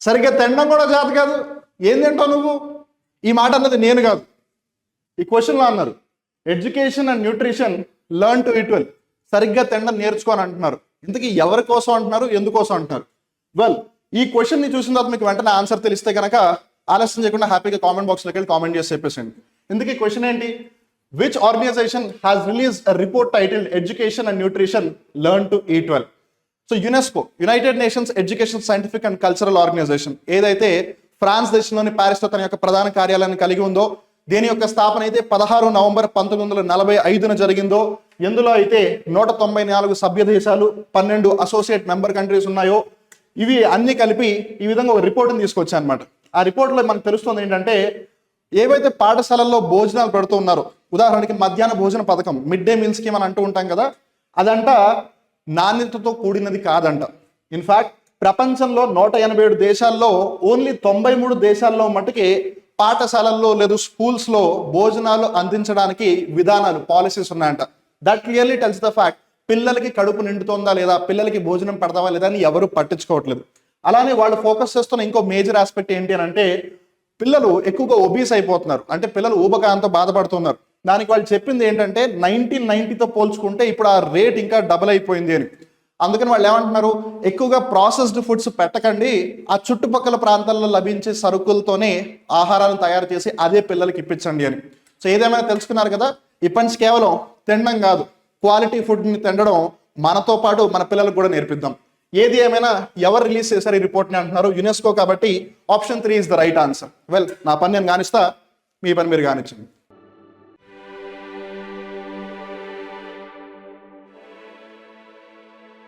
సరిగ్గా తినడం కూడా చేత కాదు, ఏం తింటావు నువ్వు? ఈ మాట అన్నది నేను కాదు, ఈ క్వశ్చన్లో అన్నారు. Education and nutrition learn to eat well, సరిగ్గా తినడం నేర్చుకోని అంటున్నారు. ఇంతకీ ఎవరి కోసం అంటున్నారు, ఎందుకోసం అంటున్నారు? వెల్, ఈ క్వశ్చన్ని చూసిన తర్వాత మీకు వెంటనే ఆన్సర్ తెలిస్తే కనుక ఆలస్యం చేయకుండా హ్యాపీగా కామెంట్ బాక్స్లోకి వెళ్ళి కామెంట్ చేసి చెప్పేసండి. ఇందుకీ క్వశ్చన్ ఏంటి? Which organisation has release a report titled education and nutrition learn to eat well? So UNESCO, United Nations education scientific and cultural organisation, ఏదైతే ఫ్రాన్స్ దేశంలోని ప్యారిస్లో తన యొక్క ప్రధాన కార్యాలయాన్ని కలిగి ఉందో, దీని యొక్క స్థాపన అయితే 16 నవంబర్ 1945 జరిగిందో, ఎందులో అయితే 194 సభ్య దేశాలు 12 అసోసియేట్ మెంబర్ కంట్రీస్ ఉన్నాయో, ఇవి అన్ని కలిపి ఈ విధంగా ఒక రిపోర్ట్ని తీసుకొచ్చాయి అనమాట. ఆ రిపోర్ట్లో మనకు తెలుస్తుంది ఏంటంటే, ఏవైతే పాఠశాలల్లో భోజనాలు పెడుతూ ఉన్నారో, ఉదాహరణకి మధ్యాహ్న భోజన పథకం, మిడ్ డే మీల్ స్కీమ్ అని అంటూ ఉంటాం కదా, అదంట నాణ్యతతో కూడినది కాదంట. ఇన్ఫాక్ట్ ప్రపంచంలో 187 దేశాల్లో ఓన్లీ 93 దేశాల్లో మటుకే పాఠశాలల్లో లేదు స్కూల్స్లో భోజనాలు అందించడానికి విధానాలు, పాలసీస్ ఉన్నాయంట. That clearly tells the fact పిల్లలకి కడుపు నిండుతోందా లేదా, పిల్లలకి భోజనం పెడతావా లేదా అని ఎవరు పట్టించుకోవట్లేదు. అలానే వాళ్ళు ఫోకస్ చేస్తున్న ఇంకో మేజర్ ఆస్పెక్ట్ ఏంటి అని అంటే, పిల్లలు ఎక్కువగా ఒబీస్ అయిపోతున్నారు, అంటే పిల్లలు ఊబకాయంతో బాధపడుతున్నారు. దానికి వాళ్ళు చెప్పింది ఏంటంటే 1990తో పోల్చుకుంటే ఇప్పుడు ఆ రేట్ ఇంకా డబుల్ అయిపోయింది అని. అందుకని వాళ్ళు ఏమంటున్నారు, ఎక్కువగా ప్రాసెస్డ్ ఫుడ్స్ పెట్టకండి, ఆ చుట్టుపక్కల ప్రాంతాల్లో లభించే సరుకులతోనే ఆహారాన్ని తయారు చేసి అదే పిల్లలకి ఇప్పించండి అని. సో ఏదేమైనా తెలుసుకున్నారు కదా, ఇప్పటి నుంచి కేవలం తినడం కాదు, క్వాలిటీ ఫుడ్ని తినడం మనతో పాటు మన పిల్లలకు కూడా నేర్పిద్దాం. ఏది ఏమైనా ఎవరు రిలీజ్ చేశారు ఈ రిపోర్ట్ని అంటున్నారు? యునెస్కో. కాబట్టి option 3 is the right answer. Well, నా పని నేను కానిస్తా, మీ పని మీరు కానిచ్చండి.